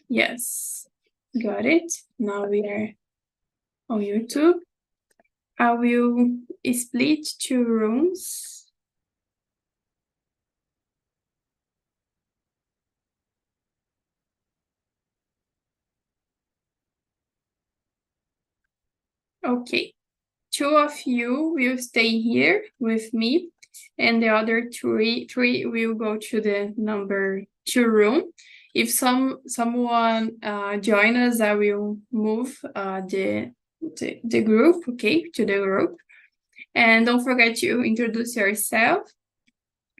Yes, got it. Now we are on YouTube. I will split 2 rooms. Okay, 2 of you will stay here with me, and the other three will go to the number 2 room. If someone join us, I will move the group, okay, to the group. And don't forget to introduce yourself,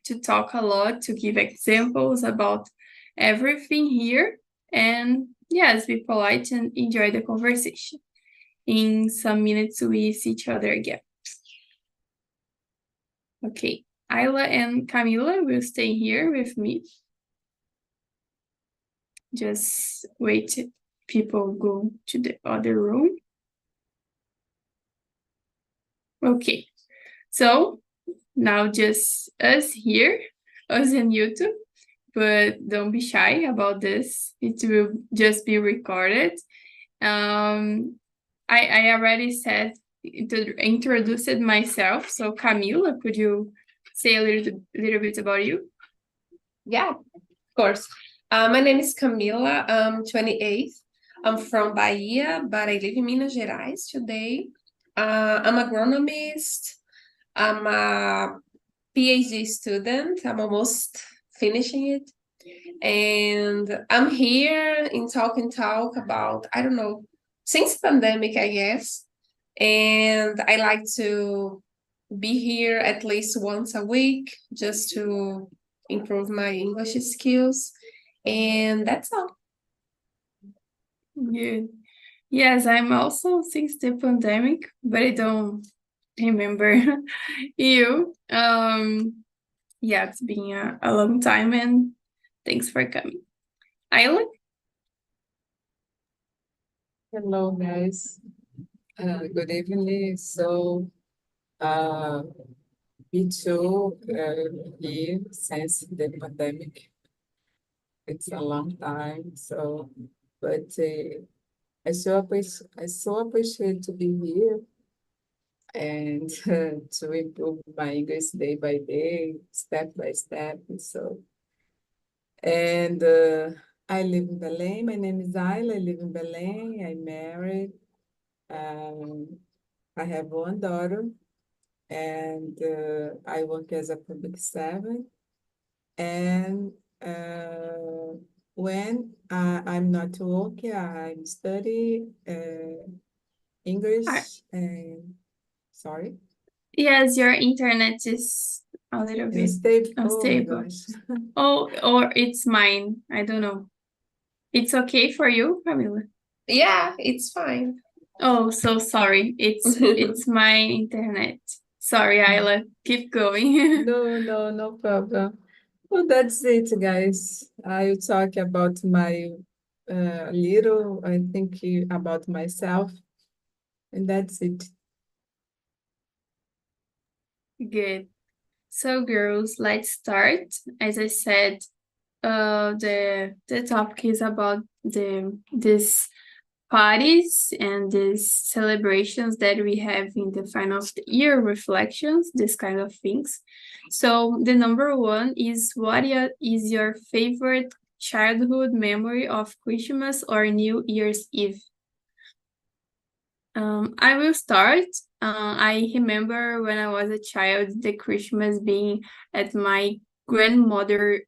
to talk a lot, to give examples about everything here. And yes, be polite and enjoy the conversation. In some minutes, we see each other again. Okay, Ayla and Camila will stay here with me. Just wait, people go to the other room. Okay, so now just us here, us and YouTube, but don't be shy about this. It will just be recorded. I already said, introduced myself. So Camila, could you say a little bit about you? Yeah, of course. My name is Camila. I'm 28. I'm from Bahia, but I live in Minas Gerais today. I'm an agronomist. I'm a PhD student. I'm almost finishing it. And I'm here in Talk and Talk about, I don't know, since pandemic, I guess. And I like to be here at least once a week just to improve my English skills. And that's all. Good. Yes, I'm also since the pandemic, but I don't remember you. Yeah, it's been a long time, and thanks for coming. Ayla? Hello, guys. Good evening. So, me too, here since the pandemic. It's a long time. So, but I so appreciate to be here and to improve my English day by day, step by step. So, and I live in Belém. My name is Ayla. I live in Belém. I'm married. Um, I have one daughter, and I work as a public servant. And when I'm not working, I'm study English and sorry, Yes, your internet is a little bit unstable. Oh my unstable. gosh. Oh, or it's mine. I don't know. It's okay for you, Camila? Yeah, it's fine. Oh, so sorry. It's my internet. Sorry, Ayla. Keep going. No problem. Well, that's it, guys. I'll talk about my little, I think about myself, and that's it. Good. So, girls, let's start. As I said, the topic is about these parties and these celebrations that we have in the final of the year, reflections, this kind of things. So the number one is, what is your favorite childhood memory of Christmas or New Year's Eve? I will start. I remember when I was a child, the Christmas being at my grandfather's,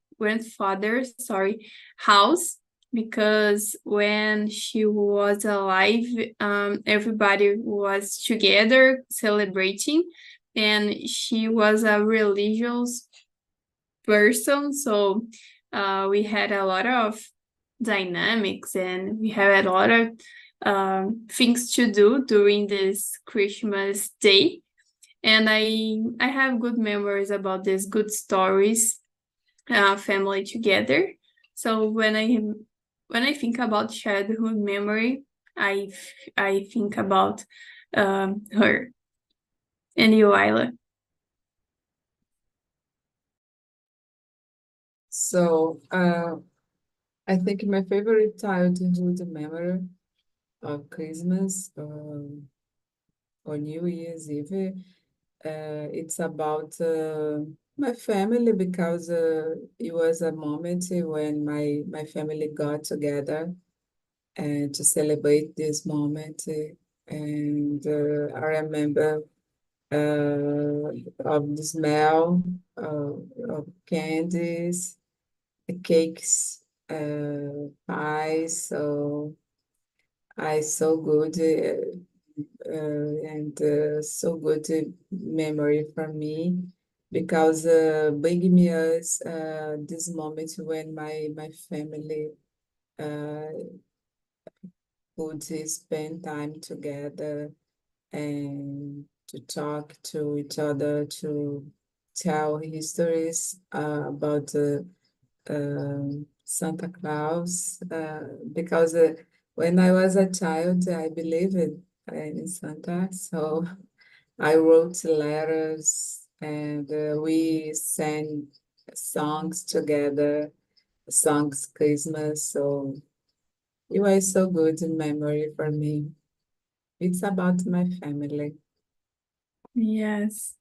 house, because when she was alive, everybody was together celebrating, and she was a religious person, so we had a lot of dynamics, and we had a lot of things to do during this Christmas day. And I have good memories about these good stories, family together. So when I think about childhood memory, I think about her. And you, Isla? So I think my favorite childhood memory of Christmas or New Year's Eve, it's about my family because it was a moment when my family got together and to celebrate this moment. And I remember of the smell of candies, cakes, pies. So I so good and so good memory for me because bring me us this moment when my family uh, could spend time together and to talk to each other, to tell histories about Santa Claus, because when I was a child, I believed in Santa, so I wrote letters and we sang songs together, songs Christmas, so it was so good in memory for me. It's about my family. Yes.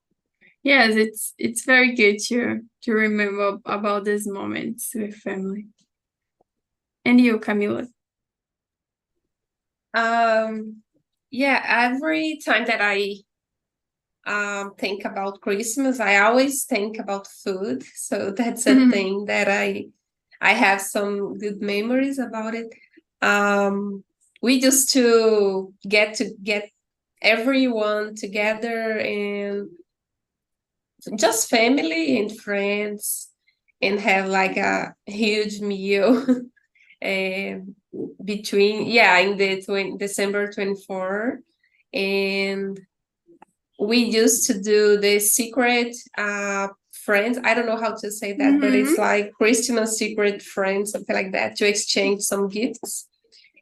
Yes, it's very good to remember about these moments with family. And you, Camila? Yeah, every time that I think about Christmas, I always think about food. So that's a thing that I have some good memories about it. We used to get everyone together and just family and friends and have like a huge meal and between in the December 24, and we used to do the secret friends. I don't know how to say that, but it's like Christmas secret friends, something like that, to exchange some gifts.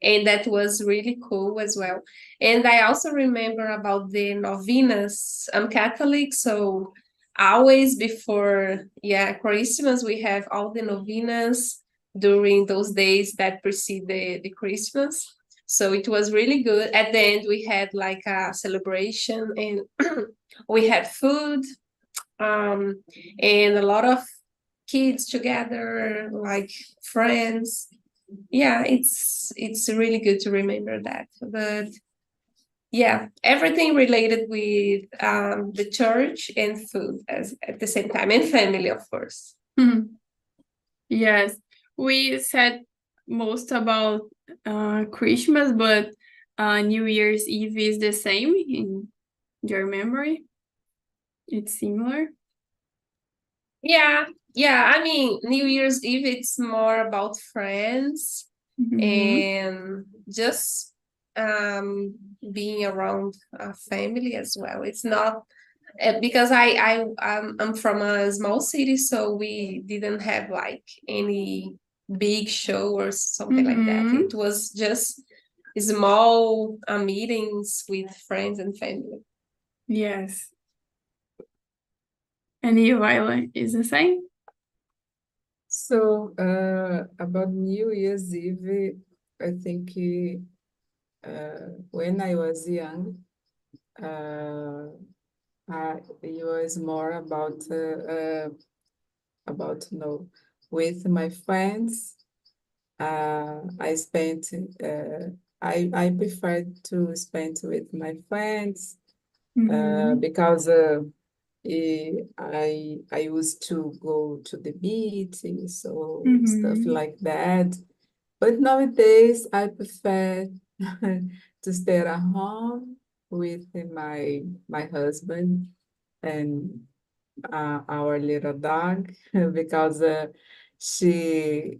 And that was really cool as well. And I also remember about the novenas. I'm Catholic, so always before Christmas, we have all the novenas during those days that precede the Christmas. So it was really good. At the end, we had like a celebration and we had food and a lot of kids together, like friends. Yeah, it's really good to remember that. But yeah, everything related with the church and food as at the same time, and family, of course. Yes, we said most about Christmas, but New Year's Eve is the same in your memory. It's similar. Yeah, I mean, New Year's Eve, it's more about friends and just being around family as well. It's not because I'm from a small city, so we didn't have like any big show or something like that. It was just small meetings with friends and family. Yes. And you, Viola, is the same? So about New Year's Eve, I think when I was young, it was more about with my friends. I spent I prefer to spend with my friends because I used to go to the beach, so stuff like that. But nowadays, I prefer to stay at home with my husband and our little dog because she's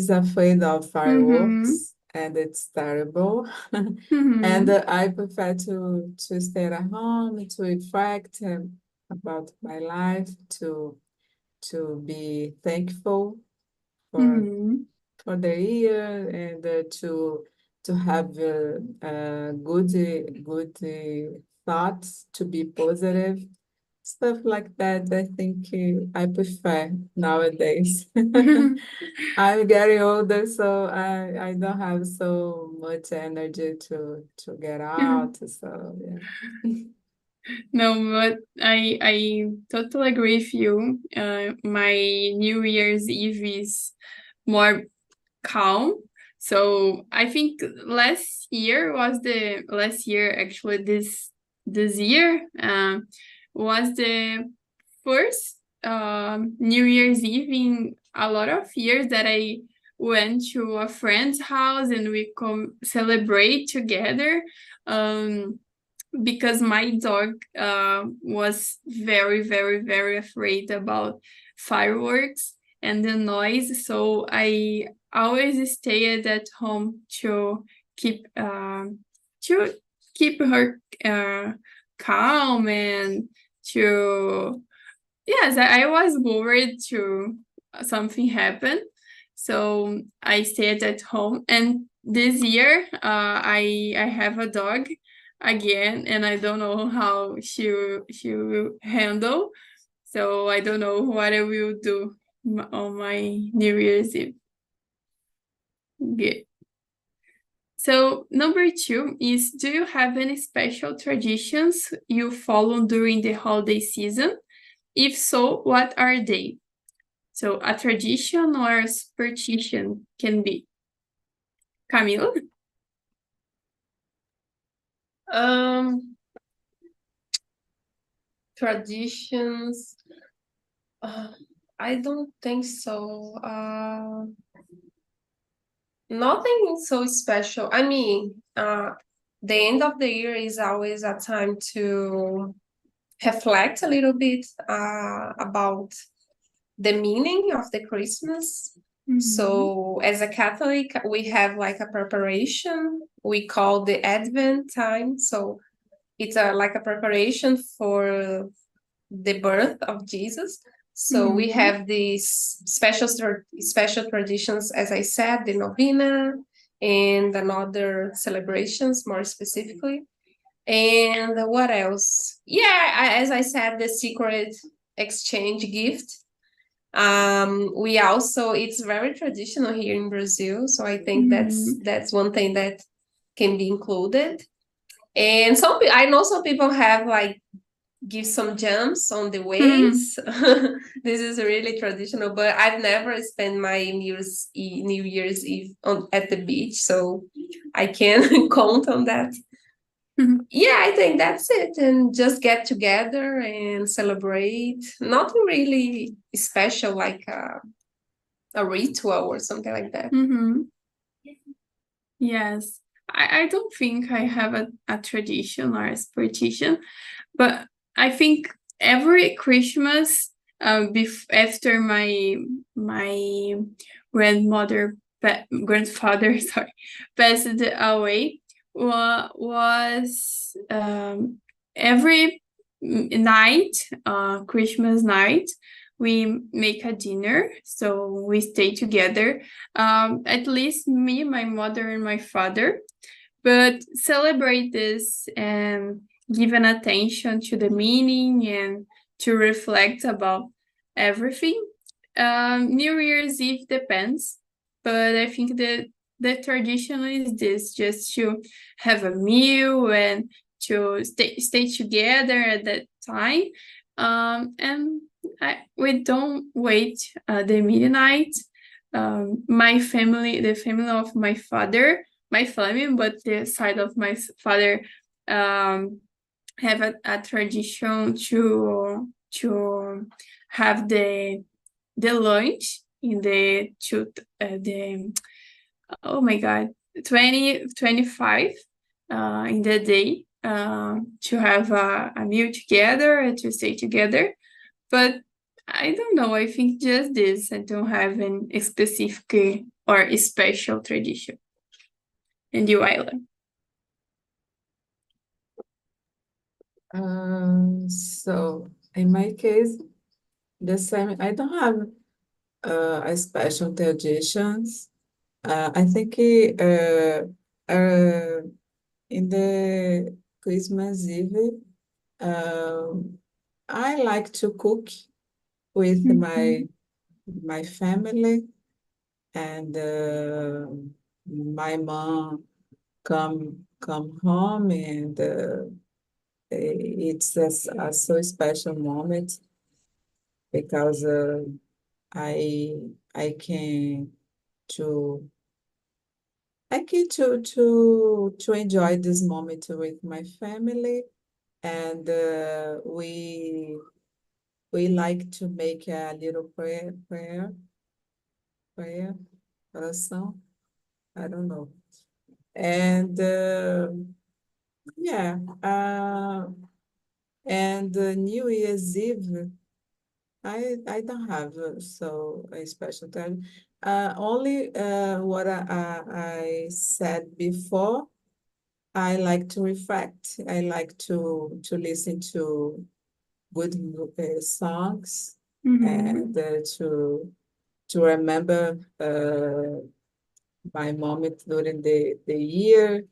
afraid of fireworks and it's terrible. And I prefer to stay at home to reflect about my life, to be thankful for for the year and to have good thoughts, to be positive. stuff like that, I think I prefer nowadays. I'm getting older, so I don't have so much energy to get out. So yeah. No, but I totally agree with you. My New Year's Eve is more calm. So I think last year actually this year was the first New Year's Eve in a lot of years that I went to a friend's house and we come celebrate together. Because my dog was very, very, very afraid about fireworks and the noise. So I always stayed at home keep to keep her calm and to yes, I was worried to something happen. So I stayed at home and this year I have a dog again and I don't know how she will handle. So I don't know what I will do on my New Year's Eve. Good. So number 2 is, do you have any special traditions you follow during the holiday season? If so, what are they? So a tradition or a superstition can be. Camila? Traditions. I don't think so. Nothing so special. I mean, the end of the year is always a time to reflect a little bit about the meaning of the Christmas. So as a Catholic, we have like a preparation we call the Advent time. So it's like a preparation for the birth of Jesus. So we have these special traditions, as I said, the novena and another celebrations more specifically. And what else? Yeah, as I said, the secret exchange gift. We also, it's very traditional here in Brazil, so I think that's one thing that can be included. And I know some people have like give some jumps on the waves. This is really traditional, but I've never spent my New Year's Eve at the beach, so I can count on that. Yeah, I think that's it. And just get together and celebrate. Nothing really special like a ritual or something like that. Yes. I don't think I have a tradition or a superstition, but I think every Christmas after my grandfather sorry passed away was every night, Christmas night, we make a dinner. So we stay together, at least me, my mother, and my father, but celebrate this and give an attention to the meaning and to reflect about everything. New Year's Eve depends, but I think that the tradition is this, just to have a meal and to stay together at that time. And we don't wait the midnight. My family, the family of my father, my family, but the side of my father have a tradition to have the lunch in the oh my god 25 in the day, to have a meal together and to stay together. But I don't know, I think just this. I don't have any specific or special tradition. And you, Ayla? So in my case, the same. I don't have a special traditions. I think in the Christmas Eve, I like to cook with my family, and my mom come home, and it's a so special moment because I I can to to enjoy this moment with my family, and we like to make a little prayer, oração, I don't know. And yeah, and New Year's Eve, I don't have so a special time. Only what I said before. I like to reflect. I like to listen to good songs, and to remember my moment during the year,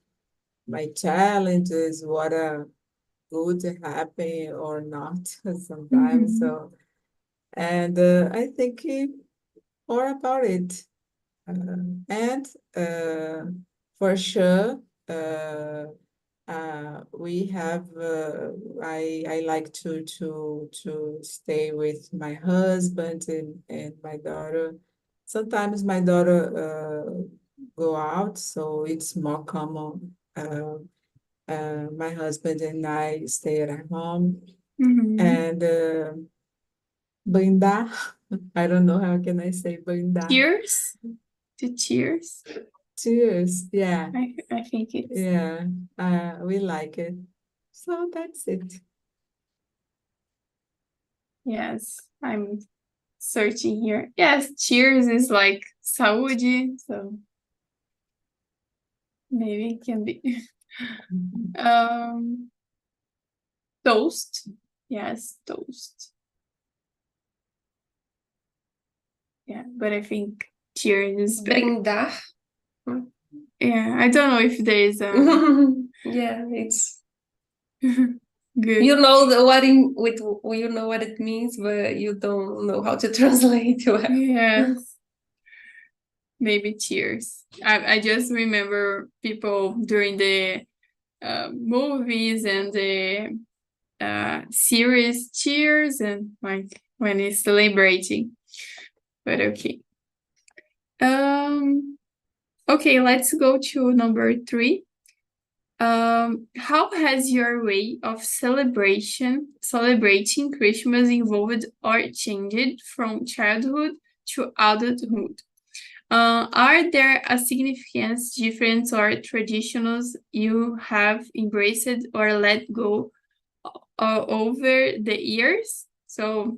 my challenges, what a good happen or not sometimes. So, and I think more about it. And for sure, we have I like to stay with my husband and my daughter. Sometimes my daughter go out, so it's more common. My husband and I stay at home, and brindar. I don't know how can I say brindar. Cheers? To cheers? Cheers, yeah. I think it's Yeah, we like it. So that's it. yes. I'm searching here. Yes, cheers is like saúde, so maybe it can be toast. Yes, toast. Yeah, but I think cheers is better. Brindar. Yeah, I don't know if there is a Yeah, it's good. you know you know what it means, but you don't know how to translate well. Yes. Maybe cheers. I just remember people during the movies and the series cheers, and like when it's celebrating. But okay. Okay, let's go to number 3. How has your way of celebrating Christmas evolved or changed from childhood to adulthood? Are there a significant difference or traditions you have embraced or let go over the years? So,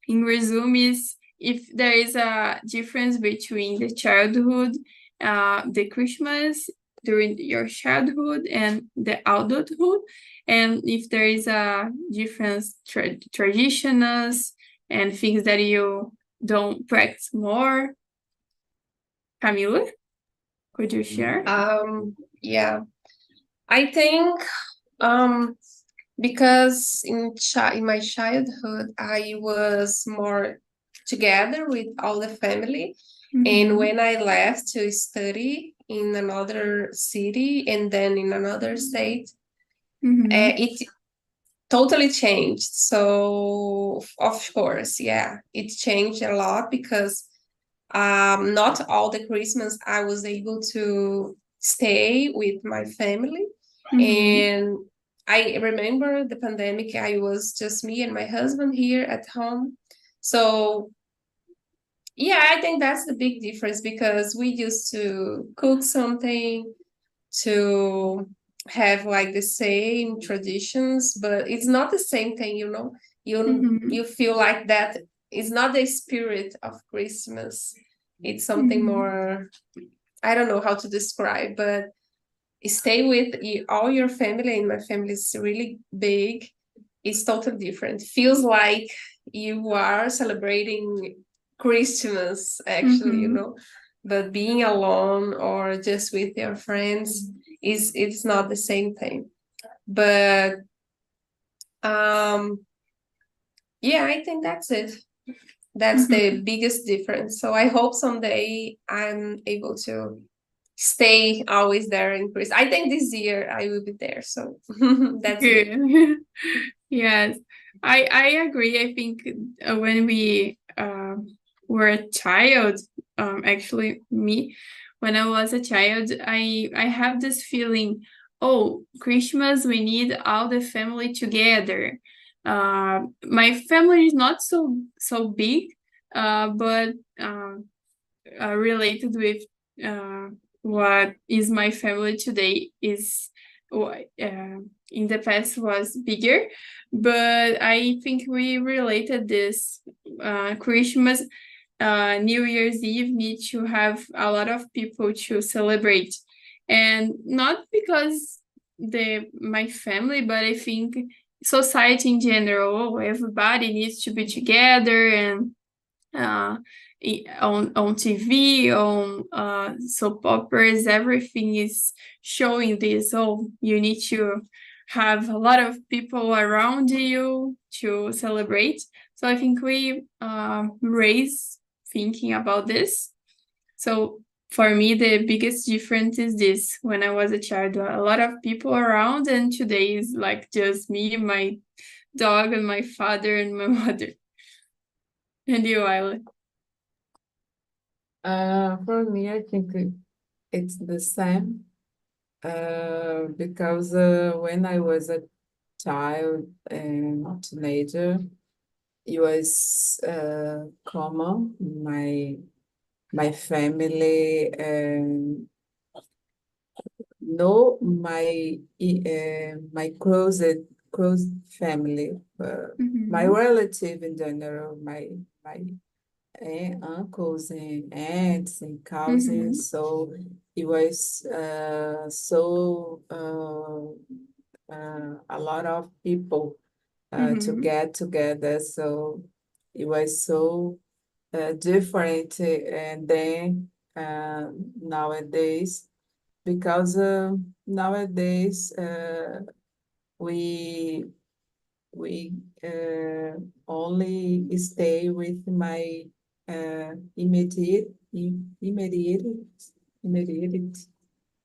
in resume, is if there is a difference between the childhood, the Christmas during your childhood and the adulthood, and if there is a difference traditions and things that you don't practice more. Camila, could you share? Yeah, I think because in my childhood I was more together with all the family, and when I left to study in another city and then in another state, it totally changed. So of course, yeah, it changed a lot because not all the Christmas I was able to stay with my family. And I remember the pandemic, I was just me and my husband here at home. So yeah, I think that's the big difference because we used to cook something, to have like the same traditions, but it's not the same thing, you know. You feel like that is not the spirit of Christmas. It's something more, I don't know how to describe, but stay with all your family, and my family is really big. It's totally different. Feels like you are celebrating Christmas, actually, you know. But being alone or just with your friends it's not the same thing. But Yeah, I think that's it. That's the biggest difference. So I hope someday I'm able to stay always there in Greece. I think this year I will be there. So that's good. Good. Yes, I agree. I think when we were a child, actually me, when I was a child, I have this feeling, oh, Christmas, we need all the family together. My family is not so big, but related with what is my family today is in the past was bigger, but I think we related this Christmas, New Year's Eve need to have a lot of people to celebrate, and not because my family, but I think society in general, everybody needs to be together and uh, on TV, on soap operas, everything is showing this. Oh, you need to have a lot of people around you to celebrate. So I think we raise thinking about this. So for me, the biggest difference is this. When I was a child, a lot of people around, and today is like just me, my dog, and my father and my mother. And you, Isla? For me, I think it's the same. Because when I was a child and teenager, it was common. My family and no, my close family, my relative in general, my uncles and aunts and cousins. So it was a lot of people to get together. So it was so different. And then nowadays, because nowadays we we only stay with my immediate immediate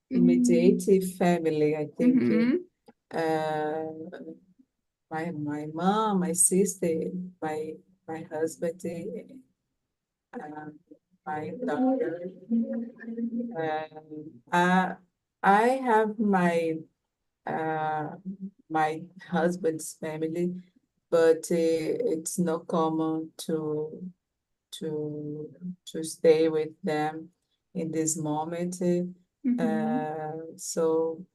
immediate family. I think my mom, my sister, my husband, uh, my daughter. I have uh, my husband's family, but it's not common to to stay with them in this moment. So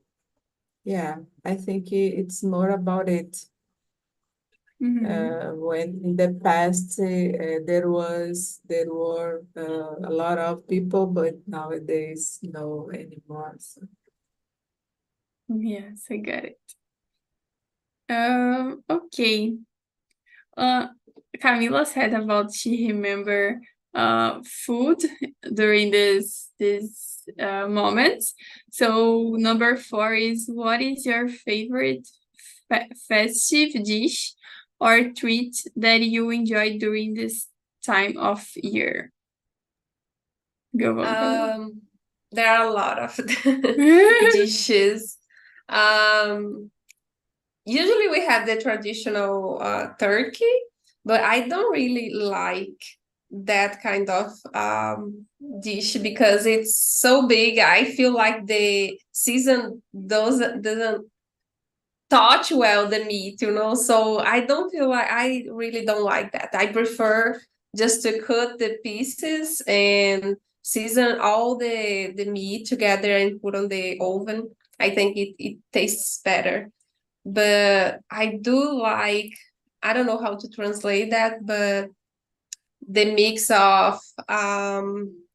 yeah, I think it's more about it. When in the past there were a lot of people, but nowadays no anymore. So. Yes, I got it. Okay. Camila said about she remember food during this moment. So number 4 is, what is your favorite festive dish or treat that you enjoy during this time of year? Go on, Camila. There are a lot of dishes. Usually we have the traditional turkey, but I don't really like that kind of dish because it's so big. I feel like the season doesn't touch well the meat, so I don't feel like, I really don't like that. I prefer just to cut the pieces and season all the meat together and put on the oven. I think it tastes better. But I do like, I don't know how to translate that, but the mix of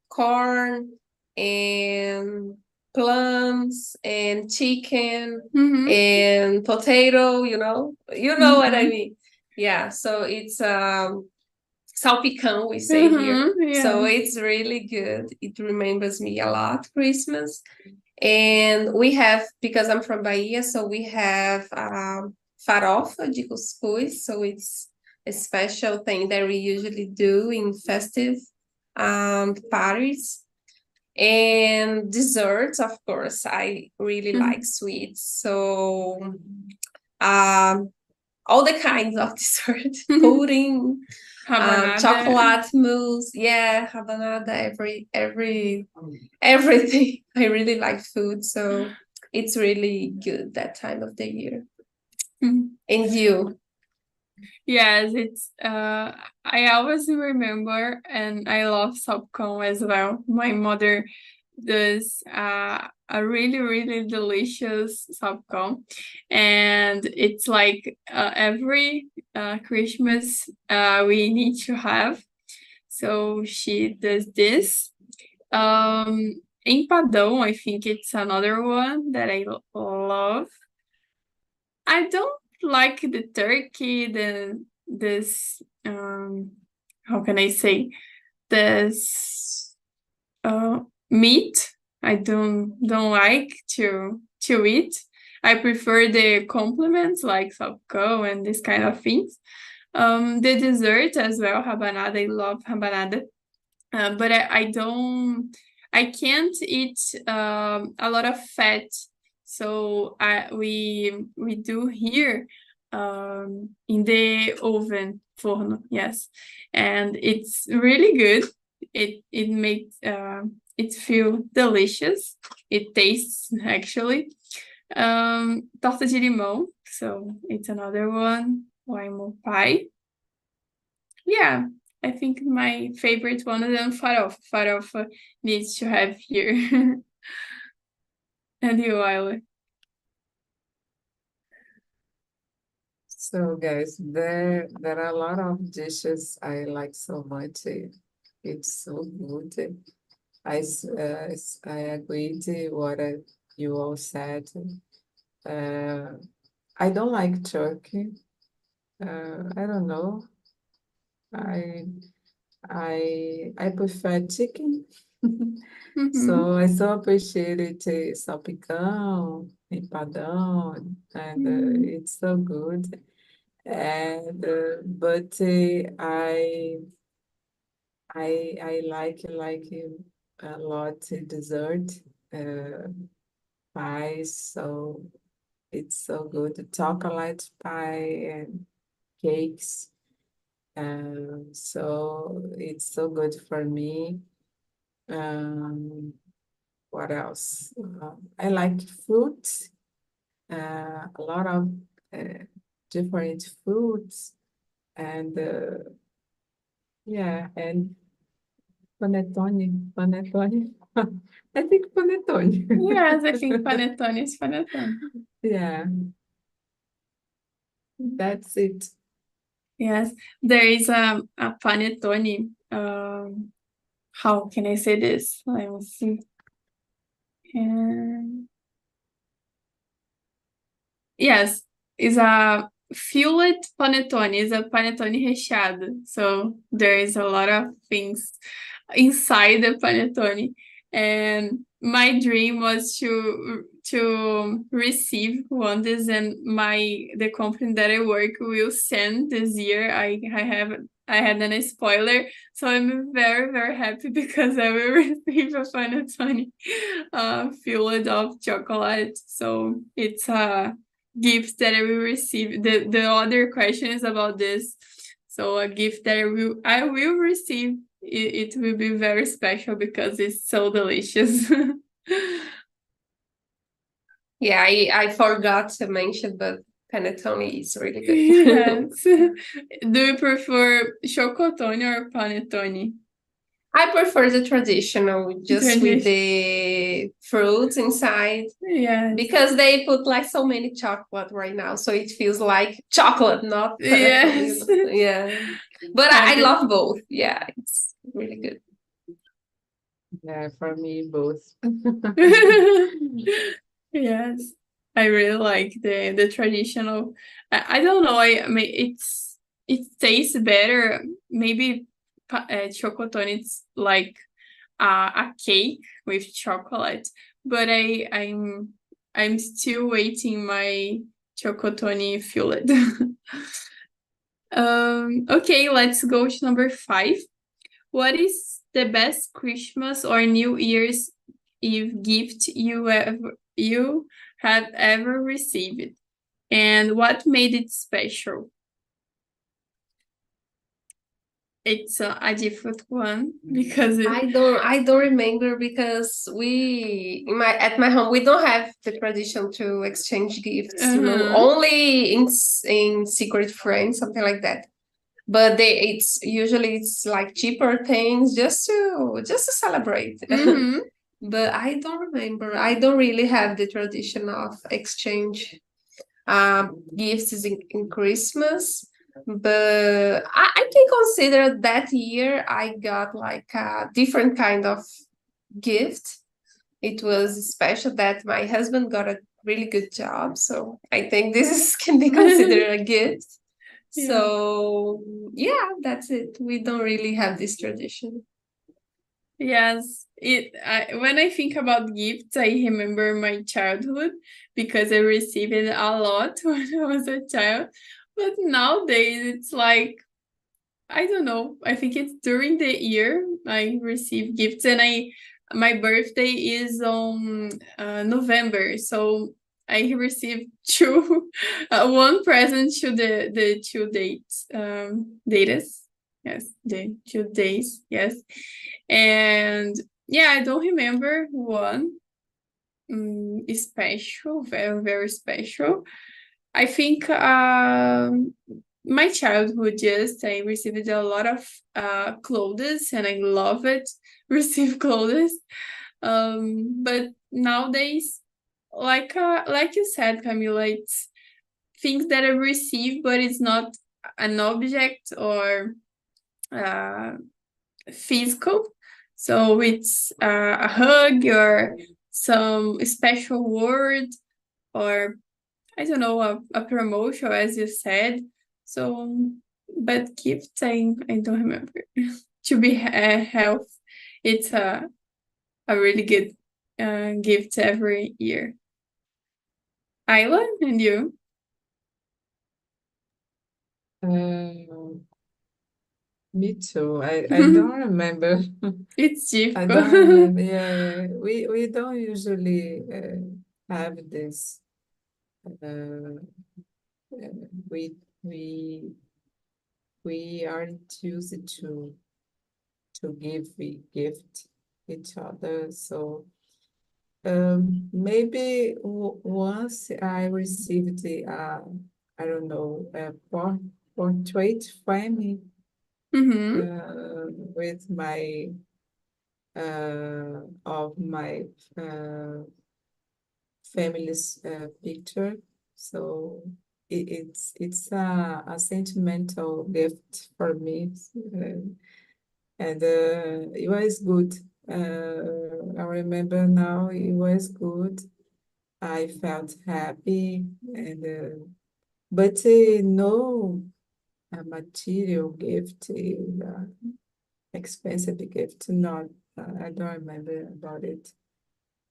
corn and plums and chicken and potato, what I mean. Yeah, so it's salpicão, we say here. So it's really good. It remembers me a lot Christmas. And we have, because I'm from Bahia, so we have farofa de cuscuz. So it's a special thing that we usually do in festive parties. And desserts, of course, I really like sweets. So all the kinds of dessert, pudding, Rabanada. chocolate mousse, rabanada, everything. I really like food, so it's really good that time of the year. Mhm. And you? Yes, it's I always remember, and I love sopcon as well. My mother does a really, really delicious sopcon, and it's like every Christmas we need to have. So she does this. Empadão, I think it's another one that I love. I don't like the turkey, this how can I say, this meat. I don't like to eat. I prefer the complements like sapco and this kind of things. The dessert as well, rabanada. I love rabanada. But I can't eat a lot of fat. So we do here in the oven, forno, yes. And it's really good. It makes it feel delicious. It tastes actually. Torta de limão, so it's another one. Limo pie. Yeah, I think my favorite one is then farofa. Farofa needs to have here. And you, Isla? So guys, there are a lot of dishes I like so much. It's so good. I agree to what you all said. I don't like turkey. I don't know. I I prefer chicken. So I so appreciate it, salpicão, empadão, and it's so good. And but I like a lot dessert, pies. So it's so good. Chocolate pie and cakes. So it's so good for me. What else? I like fruit. A lot of different fruits, and yeah, and panetone. I think panetone. Yes, I think panettone is panettone. Yeah, that's it. Yes, there is a panettone. How can I say this? Let me see. Yes, is a filled panettone, is a panettone recheado. So there is a lot of things inside the panettone. And my dream was to receive one this, and the company that I work will send this year. I had a spoiler, so I'm very, very happy because I will receive a panettone filled of chocolate. So it's a gift that I will receive. The other question is about this. So a gift that I will receive, it will be very special because it's so delicious. Yeah, I forgot to mention, but panettone is really good. Yes. Do you prefer chocotone or panettone? I prefer the traditional, just with Tradition. the fruits inside, Yes. because they put like so many chocolate right now, so it feels like chocolate, not Yes. panettone. Yeah, but I love both. Yeah, it's really good. Yeah, for me both. Yes, I really like the traditional. I don't know. I mean, it tastes better. Maybe chocotone. It's like a cake with chocolate, but I'm still waiting my chocotone filled. Okay, let's go to number 5. What is the best Christmas or New Year's Eve gift you have ever received? And what made it special? It's a difficult one because I don't remember because at my home we don't have the tradition to exchange gifts, only in secret friends, something like that. But it's usually like cheaper things just to celebrate. But I don't remember. I don't really have the tradition of exchange gifts in Christmas. But I can consider that year I got like a different kind of gift. It was special that my husband got a really good job. So I think can be considered a gift. Yeah. So yeah, that's it. We don't really have this tradition. Yes, when I think about gifts, I remember my childhood because I received it a lot when I was a child. But nowadays, it's like, I don't know. I think it's during the year I receive gifts, and my birthday is on November, so I received one present to the 2 dates, dates. Yes, the 2 days. Yes, and yeah, I don't remember one special, very very special. I think my childhood, just I received a lot of clothes, and I love it. Receive clothes. But nowadays, like you said, Camila, it's things that I receive, but it's not an object or physical. So it's a hug or some special word, or I don't know, a promotion, as you said. So, but gifts, I don't remember. To be health, it's a really good gift every year. Ayla, and you? Me too. I don't remember. It's I difficult. don't remember. Yeah, we don't usually have this. We we we aren't used to give we gift each other. So maybe once I received the I don't know, a portrait frame with my of my family's picture. So it's a sentimental gift for me, and it was good. I remember now it was good. I felt happy, and but no material gift, expensive gift, not. I don't remember about it.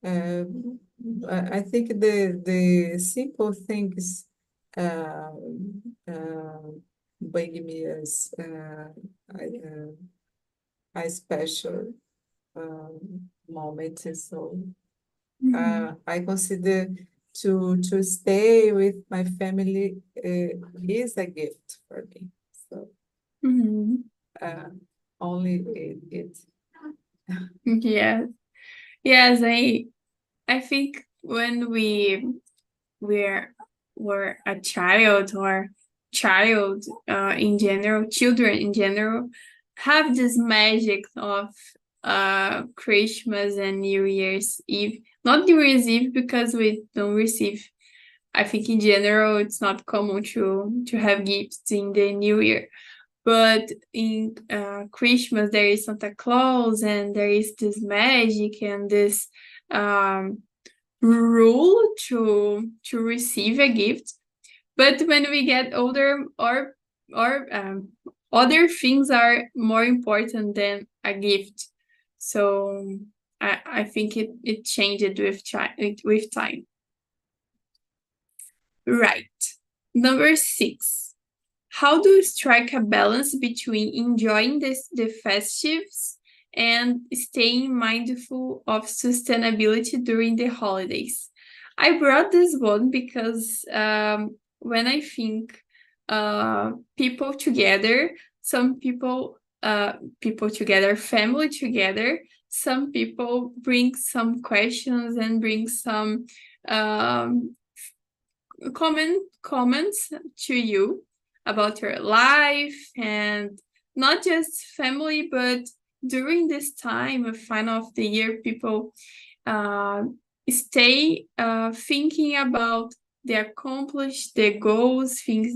I think the simple things uh, uh, bring me as a special moment. So I consider to stay with my family is a gift for me. So only it. Yes. Yes, I think when were a child, or in general, children in general, have this magic of Christmas and New Year's Eve. Not New Year's Eve because we don't receive. I think in general it's not common to have gifts in the New Year. But in Christmas there is Santa Claus, and there is this magic and this rule to receive a gift. But when we get older, or other things are more important than a gift. So I think it changed with time. Right. Number 6. how do you strike a balance between enjoying the festives and staying mindful of sustainability during the holidays? I brought this one because when I think people together, some people together, family together, some people bring some questions and bring some um, comments to you about your life, and not just family, but during this time of final of the year, people uh, stay thinking about the accomplished, the goals, things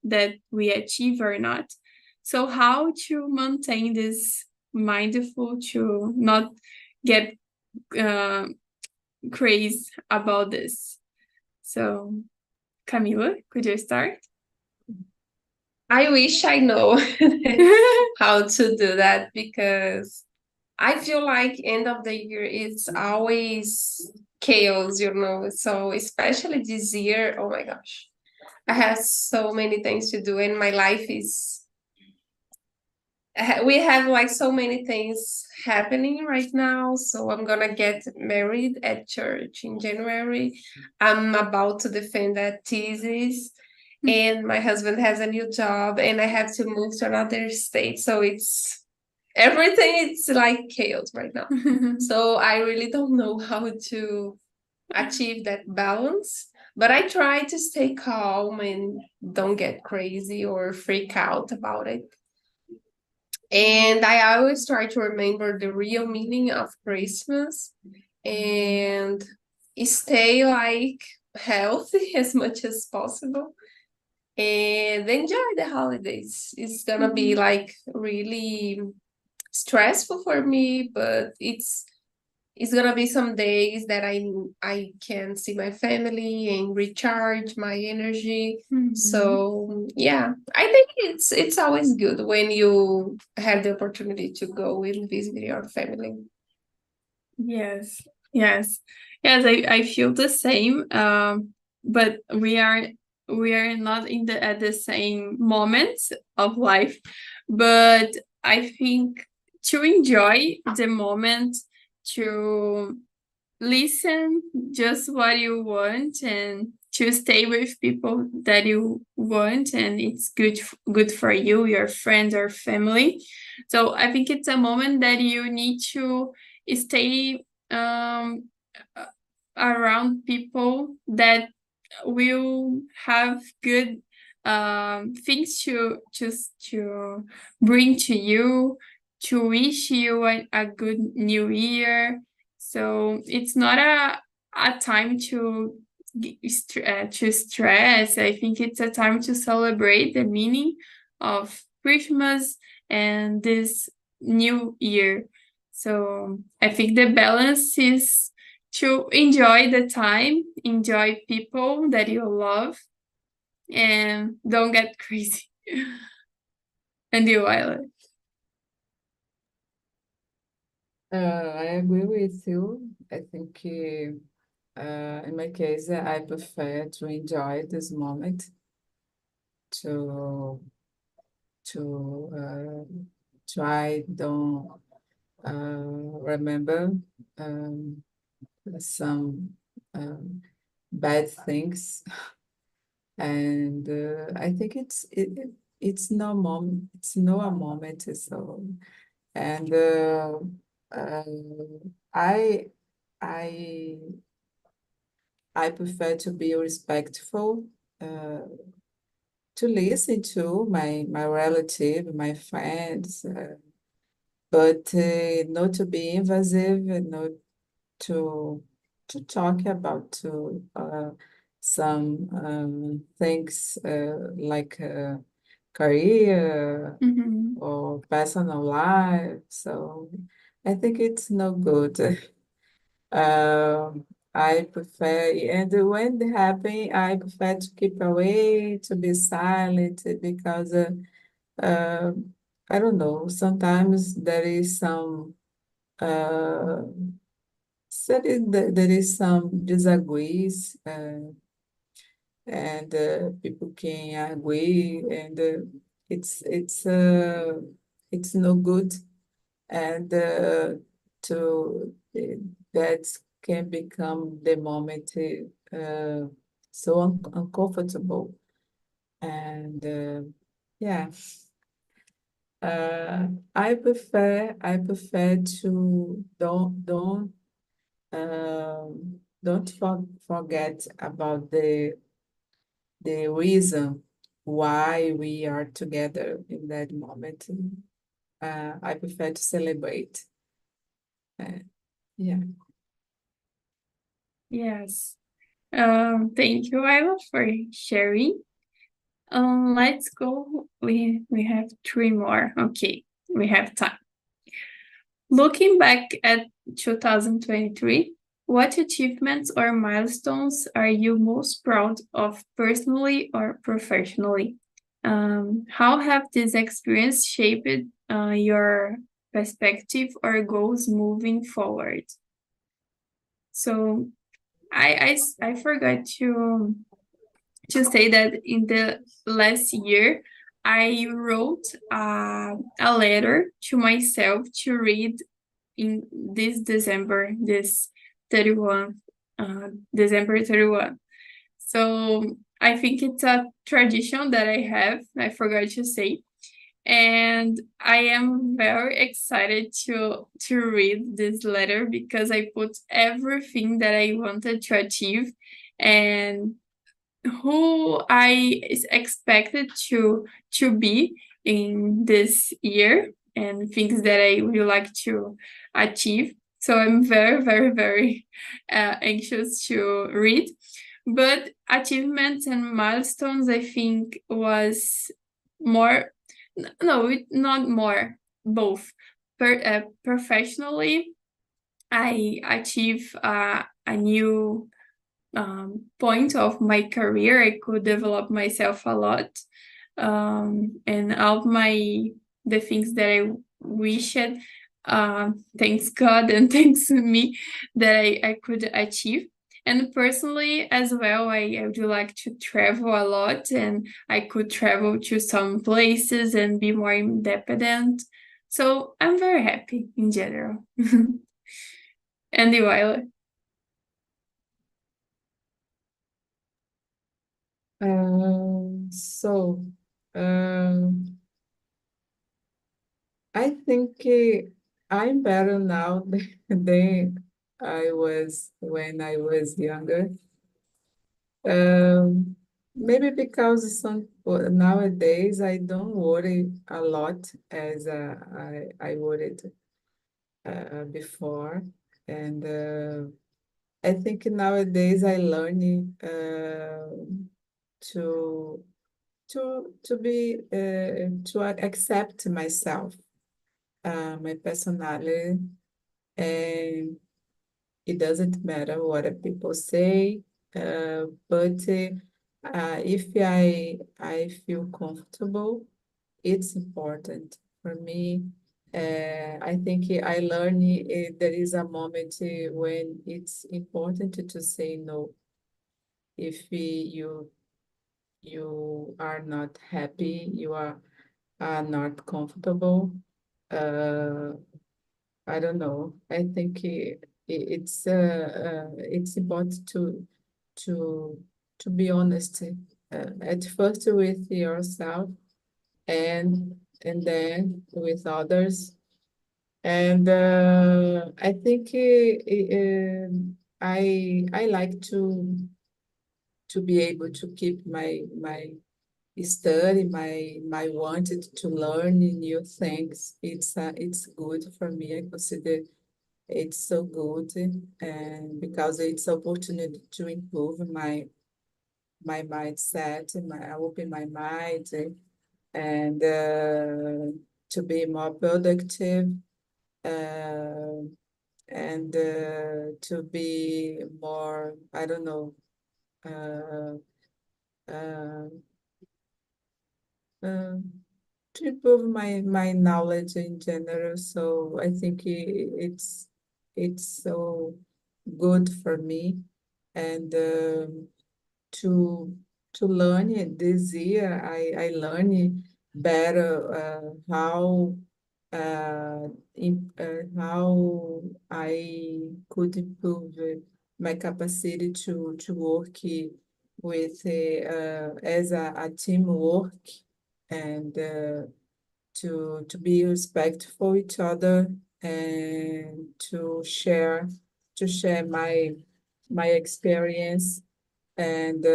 that we achieve or not. So how to maintain this mindful to not get uh, crazy about this? So Camila, could you start? I wish I know how to do that, because I feel like end of the year is always chaos, you know. So especially this year, oh my gosh, I have so many things to do, and my life is we have like so many things happening right now. So I'm gonna get married at church in January. I'm about to defend that thesis, and my husband has a new job, and I have to move to another state. So it's everything, it's like chaos right now. So I really don't know how to achieve that balance. But I try to stay calm and don't get crazy or freak out about it. And I always try to remember the real meaning of Christmas and stay like healthy as much as possible and enjoy the holidays. It's gonna be like really stressful for me, but it's gonna be some days that I can see my family and recharge my energy. So yeah, I think it's always good when you have the opportunity to go and visit your family. Yes, yes, yes. I feel the same. But we are not in the at the same moments of life. But I think to enjoy the moment, to listen just what you want, and to stay with people that you want, and it's good for you, your friends or family. So I think it's a moment that you need to stay around people that will have good things to bring to you, to wish you a good new year. So it's not a time to stress. I think it's a time to celebrate the meaning of Christmas and this new year. So I think the balance is to enjoy the time, enjoy people that you love, and don't get crazy. And you, Isla? I agree with you. I think in my case, I prefer to enjoy this moment to try don't remember um, some bad things, and I think it's no moment, it's no a moment. So and uh, I I I prefer to be respectful, uh, to listen to my relative, my friends, but not to be invasive, and not to talk about to some things like career or personal life. So I think it's no good. Um, I prefer, and when it happen, I prefer to keep away, to be silent, because uh, I don't know, sometimes there is some uh, there is some disagrees, and people can agree, and it's no good, and to that can become the moment so uncomfortable, and yeah. I prefer to don't forget about the reason why we are together in that moment. I prefer to celebrate. Uh, yeah. Yes. Thank you, Ayla, for sharing. Let's go. We have three more. Okay, we have time. Looking back at 2023, what achievements or milestones are you most proud of personally or professionally? How have this experience shaped your perspective or goals moving forward? So I forgot to say that in the last year, I wrote a letter to myself to read in this December, this 31, December 31. So I think it's a tradition that I have. I forgot to say. And I am very excited to read this letter because I put everything that I wanted to achieve and who I expected to be in this year and things that I would like to achieve. So I'm very, very, very anxious to read. But achievements and milestones, I think, was more, no, not more, both. Professionally, I achieved a new point of my career. I could develop myself a lot, and all of the things that I wished, thanks God and thanks me, that I could achieve. And personally as well, I would like to travel a lot, and I could travel to some places and be more independent. So I'm very happy in general. And you, Ayla? So, I think I'm better now than I was when I was younger. Um, Maybe because nowadays I don't worry a lot as I worried before, and I think nowadays I learn to to accept myself, my personality, and it doesn't matter what people say, but if I feel comfortable, it's important for me. I think I learned there is a moment when it's important to say no. If you are not happy, you are not comfortable. Uh, I don't know. I think it's important to to be honest at first with yourself, and then with others. And I think I like to be able to keep my study, my wanted to learn new things. It's good for me. I consider it's so good, and because it's opportunity to improve my mindset, I open my mind, and to be more productive, uh, and to be more, I don't know, uh, uh, uh, to improve my knowledge in general. So I think it's so good for me, and to learn it. This year, I learned better how I could improve my capacity to work with as a teamwork and to be respectful each other and to share my experience and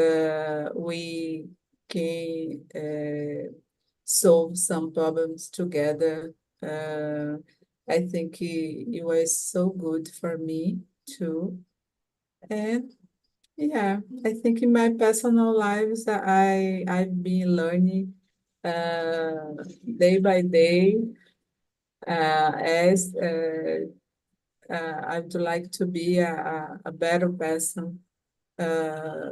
we can solve some problems together. Uh, I think it was so good for me too. And yeah, I think in my personal lives I've been learning day by day as I would like to be a better person. Uh,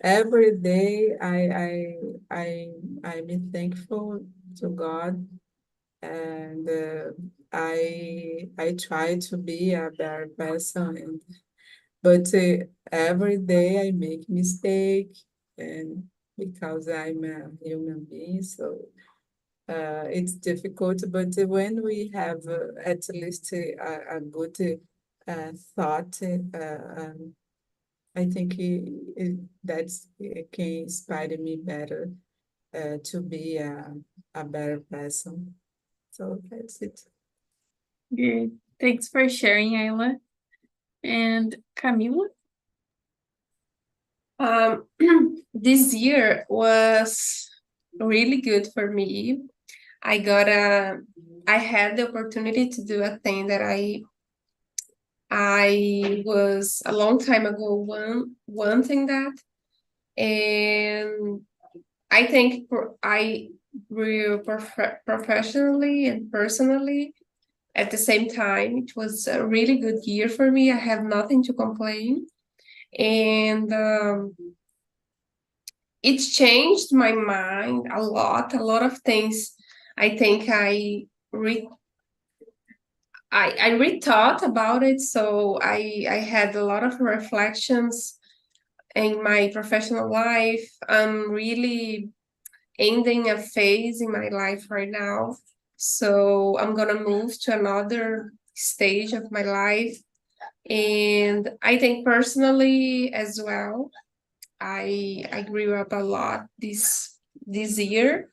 every day I'm thankful to God and I try to be a better person but every day I make mistake and because I'm a human being so it's difficult but when we have at least a good thought I think it can inspire me better to be a better person. So that's it. Good. Thanks for sharing, Ayla. And Camila? This year was really good for me. I had the opportunity to do a thing that I was a long time ago wanting that, and I think I grew professionally and personally at the same time. It was a really good year for me. I have nothing to complain, and it's changed my mind a lot. A lot of things. I think I rethought about it, so I had a lot of reflections in my professional life. I'm really ending a phase in my life right now, so I'm gonna move to another stage of my life, and I think personally as well, I grew up a lot this year,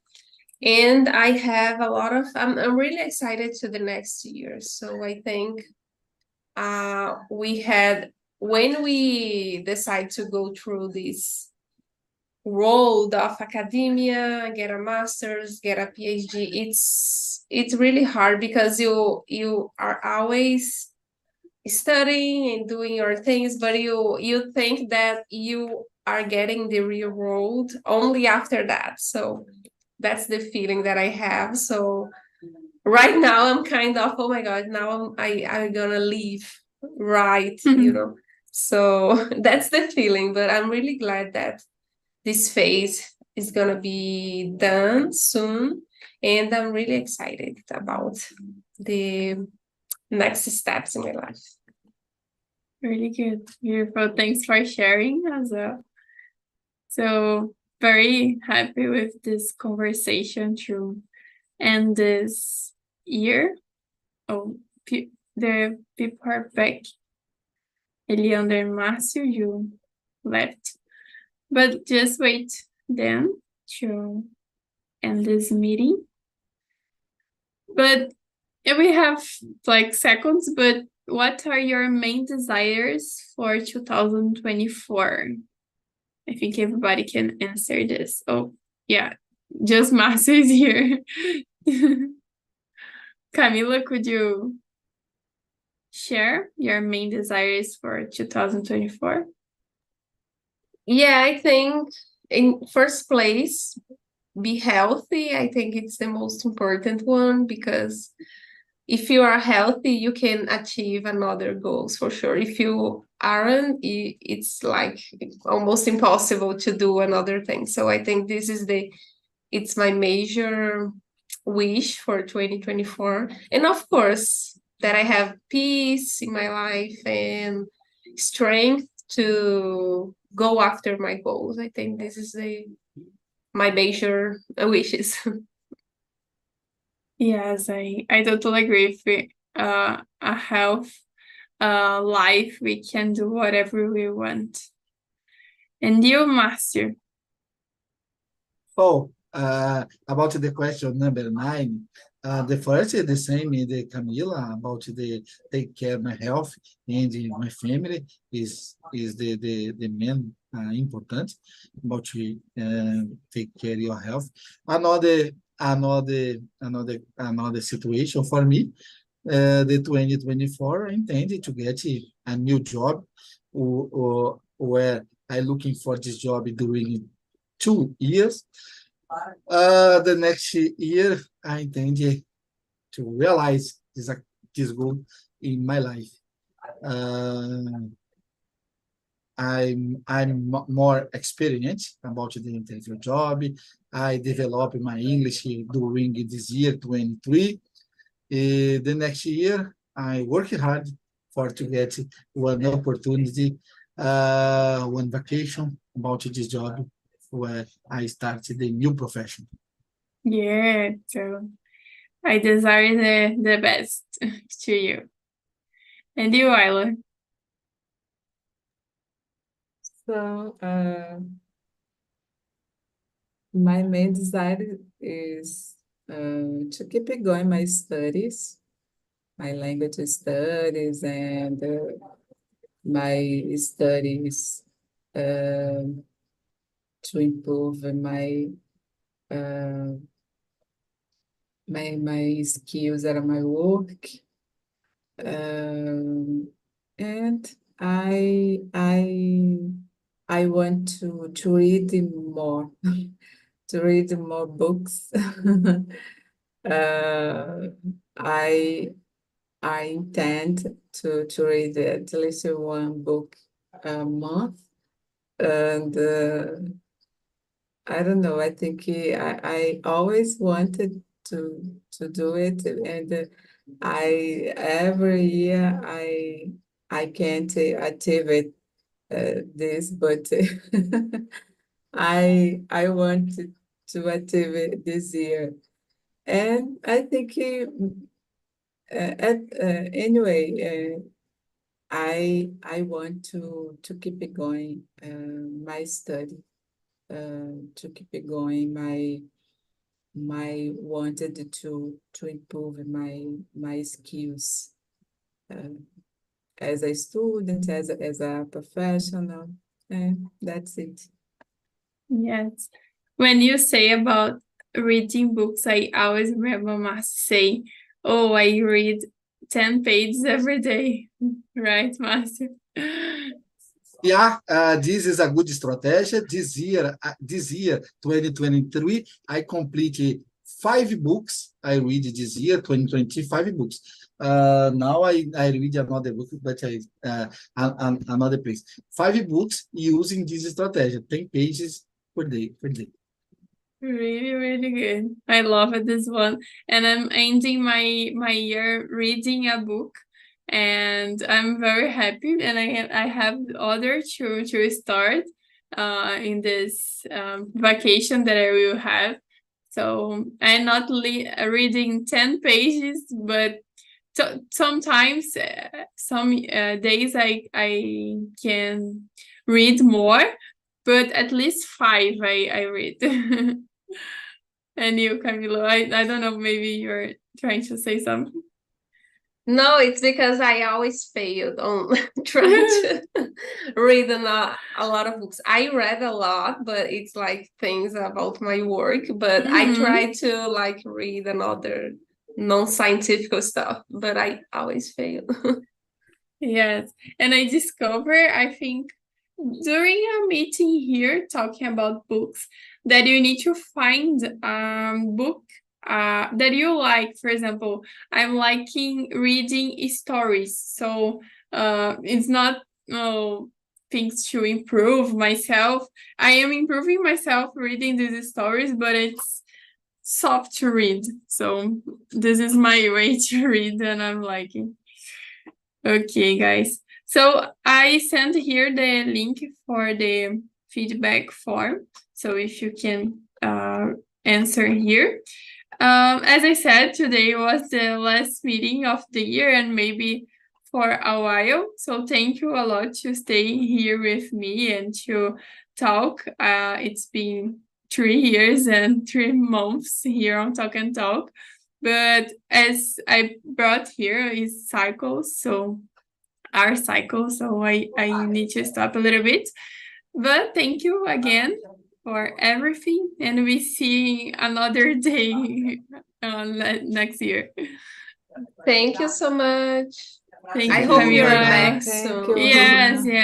and I have a lot of I'm really excited to the next year. So I think we had when we decide to go through this road of academia, get a master's, get a PhD, it's really hard because you are always studying and doing your things, but you think that you are getting the real world only after that. So that's the feeling that I have. So right now I'm kind of, oh my god, now I'm gonna leave, right, so that's the feeling, but I'm really glad that this phase is gonna be done soon, and I'm really excited about the next steps in my life. Really good. Beautiful. Thanks for sharing as well. So very happy with this conversation through. And this year, the people are back. Eliander and Márcio, you left. But just wait then to end this meeting. But we have like seconds, but what are your main desires for 2024? I think everybody can answer this. Oh, yeah, just Márcio is here. Camila, could you share your main desires for 2024? Yeah, I think in first place, be healthy. I think it's the most important one because if you are healthy, you can achieve another goals for sure. If you aren't, it's like almost impossible to do another thing. So I think it's my major wish for 2024. And of course, that I have peace in my life and strength to go after my goals. I think this is my major wishes. Yes, I totally agree. With a health life, we can do whatever we want. And you, Master? Oh, about the question number 9, the first is the same in the Camila about the take care of my health and my family is the main important about to take care of your health. Another situation for me, the 2024 I intended to get a new job where I looking for this job during 2 years. The next year, I intend to realize this goal in my life. I'm more experienced about the interview job. I developed my English during this year, 23. The next year, I work hard to get one opportunity, one vacation about this job where I started the new profession. Yeah, so I desire the best to you. And you, Isla? So, my main desire is to keep it going my studies, my language studies, and my studies to improve my skills at my work. And I want to read more, to read more books. I intend to read at least one book a month, and I don't know. I think I always wanted to do it, and I every year I can't achieve it this, but I want to achieve it this year, and I think anyway. I want to keep it going, my study, to keep it going, my wanted to improve my skills, as a student, as a professional, and that's it. Yes. When you say about reading books, I always remember Marcy say, "Oh, I read 10 pages every day." Right, Marcy? Yeah, this is a good strategy. This year, 2023, I completed 5 books. I read this year, 2025 books. Now I read another book, but another place. 5 books using this strategy, 10 pages per day. Really, really good. I love it, this one. And I'm ending my year reading a book, and I'm very happy. And I have other to start in this vacation that I will have. So I'm not reading 10 pages, but sometimes some days I can read more, but at least 5 I read. And you, Camilo, I don't know, maybe you're trying to say something. No, it's because I always failed on trying to read a lot of books. I read a lot, but it's like things about my work. But I try to like read another non-scientific stuff, but I always fail. Yes, and I discovered, I think, during a meeting here talking about books, that you need to find book that you like. For example, I'm liking reading stories, so it's not things to improve myself. I am improving myself reading these stories, but it's soft to read. So this is my way to read, and I'm liking. Okay, guys. So I sent here the link for the feedback form. So if you can answer here. As I said, today was the last meeting of the year and maybe for a while. So thank you a lot to stay here with me and to talk. It's been 3 years and 3 months here on Talk and Talk. But as I brought here is cycles, so our cycle, so I need to stop a little bit. But thank you again for everything, and we see another day next year. Thank you so much. Thank I you, hope you're Camila. back Thank soon. you. Yes, yes.